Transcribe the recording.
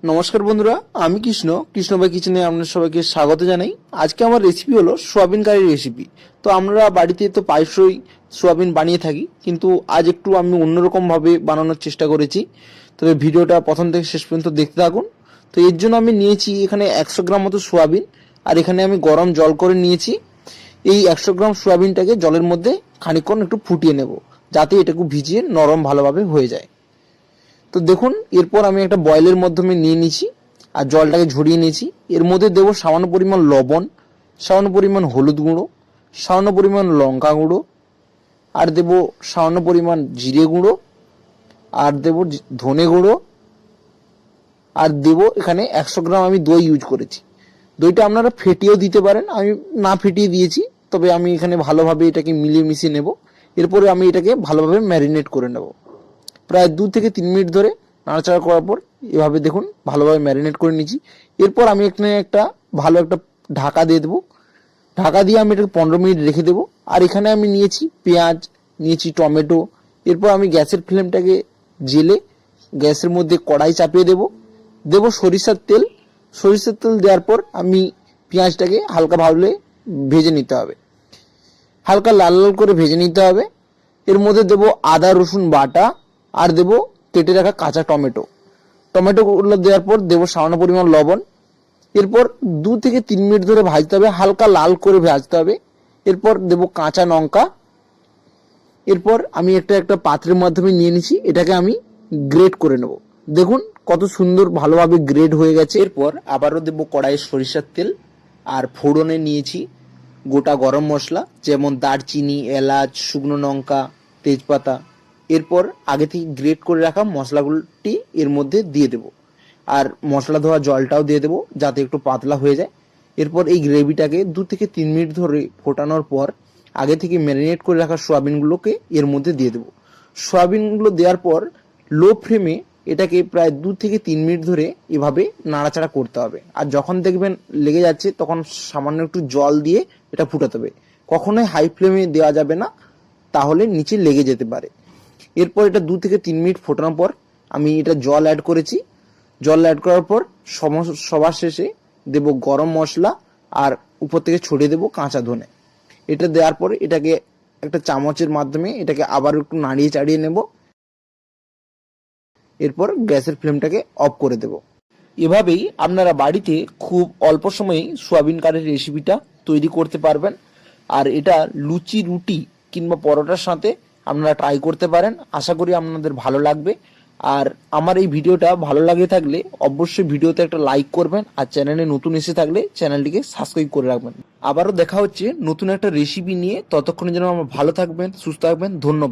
নমস্কার বন্ধুরা, আমি কৃষ্ণভাই কিচেনে আপনাদের সবাইকে স্বাগত জানাই। আজকে আমার রেসিপি হলো সোয়াবিন কারি রেসিপি। তো আমরা বাড়িতে তো প্রায়শই সোয়াবিন বানিয়ে থাকি, কিন্তু আজ একটু আমি অন্যরকম ভাবে বানানোর চেষ্টা করেছি। তবে ভিডিওটা প্রথম থেকে শেষ পর্যন্ত দেখতে থাকুন। তো এর জন্য আমি নিয়েছি এখানে 100 গ্রাম মতো সোয়াবিন, আর এখানে আমি গরম জল করে নিয়েছি। এই 100 গ্রাম সোয়াবিনটাকে জলের মধ্যে খানিকক্ষণ একটু ফুটিয়ে নেব, যাতে এটাকে ভিজিয়ে নরম ভালোভাবে হয়ে যায়। তো দেখুন, এরপর আমি একটা বয়েলের মাধ্যমে নিয়ে নিয়েছি আর জলটাকে ঝরিয়ে নিয়েছি। এর মধ্যে দেবো সামান্য পরিমাণ লবণ, সামান্য পরিমাণ হলুদ গুঁড়ো, সামান্য পরিমাণ লঙ্কা গুঁড়ো, আর দেবো সামান্য পরিমাণ জিরে গুঁড়ো, আর দেবো ধনে গুঁড়ো, আর দেবো এখানে 100 গ্রাম আমি দই ইউজ করেছি। দইটা আপনারা ফেটিয়েও দিতে পারেন, আমি না ফেটিয়ে দিয়েছি। তবে আমি এখানে ভালোভাবে এটাকে মিলিয়ে মিশিয়ে নেব। এরপরে আমি এটাকে ভালোভাবে ম্যারিনেট করে নেব। প্রায় 2 থেকে 3 মিনিট ধরে নাড়াচাড়া করার পর এভাবে দেখুন ভালোভাবে ম্যারিনেট করে নিয়েছি। এরপর আমি এখানে একটা ঢাকা দিয়ে দেবো। ঢাকা দিয়ে আমি এটাকে 15 মিনিট রেখে দেবো। আর এখানে আমি নিয়েছি পেঁয়াজ, নিয়েছি টমেটো। এরপর আমি গ্যাসের ফ্লেমটাকে জেলে গ্যাসের মধ্যে কড়াই চাপিয়ে দেবো সরিষার তেল। সরিষার তেল দেওয়ার পর আমি পেঁয়াজটাকে হালকা ভাবে ভেজে নিতে হবে, হালকা লাল লাল করে ভেজে নিতে হবে। এর মধ্যে দেবো আদা রসুন বাটা, আর দেবো কেটে রাখা কাঁচা টমেটোগুলো দেওয়ার পর দেবো সামান্য পরিমাণ লবণ। এরপর 2 থেকে 3 মিনিট ধরে ভাজতে হবে, হালকা লাল করে ভাজতে হবে। এরপর দেবো কাঁচা লঙ্কা। এরপর আমি একটা পাত্রের মাধ্যমে নিয়ে নিচ্ছি, এটাকে আমি গ্রেট করে নেব। দেখুন কত সুন্দর ভালোভাবে গ্রেট হয়ে গেছে। এরপর আবারও দেবো কড়াইয়ে সরিষার তেল, আর ফোড়নে নিয়েছি গোটা গরম মশলা, যেমন দারচিনি, এলাচ, শুকনো লঙ্কা, তেজপাতা। এরপর আগে থেকে গ্রেট করে রাখা মশলাগুলোটি এর মধ্যে দিয়ে দেবো, আর মশলা ধোয়া জলটাও দিয়ে দেবো যাতে একটু পাতলা হয়ে যায়। এরপর এই গ্রেভিটাকে 2 থেকে 3 মিনিট ধরে ফোটানোর পর আগে থেকে ম্যারিনেট করে রাখা সোয়াবিনগুলোকে এর মধ্যে দিয়ে দেবো। সোয়াবিনগুলো দেওয়ার পর লো ফ্লেমে এটাকে প্রায় 2 থেকে 3 মিনিট ধরে এভাবে নাড়াচাড়া করতে হবে। আর যখন দেখবেন লেগে যাচ্ছে, তখন সামান্য একটু জল দিয়ে এটা ফুটাতে হবে। কখনোই হাই ফ্লেমে দেওয়া যাবে না, তাহলে নিচে লেগে যেতে পারে। এরপর এটা 2 থেকে 3 মিনিট ফোটানোর পর আমি এটা জল অ্যাড করেছি। জল অ্যাড করার পর সবার শেষে দেব গরম মশলা, আর উপর থেকে ছড়িয়ে দেব কাঁচা ধনে। এটা দেওয়ার পর এটাকে একটা চামচের মাধ্যমে এটাকে আবার একটু নাড়িয়ে চাড়িয়ে নেব। এরপর গ্যাসের ফ্লেমটাকে অফ করে দেব। এভাবেই আপনারা বাড়িতে খুব অল্প সময়েই সোয়াবিন কারির রেসিপিটা তৈরি করতে পারবেন। আর এটা লুচি, রুটি কিংবা পরোটার সাথে আপনারা ট্রাই করতে পারেন। আশা করি আপনাদের ভালো লাগবে। আর আমার এই ভিডিওটা ভালো লাগে থাকলে অবশ্যই ভিডিওতে একটা লাইক করবেন, আর চ্যানেলে নতুন এসে থাকলে চ্যানেলটিকে সাবস্ক্রাইব করে রাখবেন। আবারও দেখা হচ্ছে নতুন একটা রেসিপি নিয়ে। ততক্ষণের জন্য আমার ভালো থাকবেন, সুস্থ থাকবেন। ধন্যবাদ।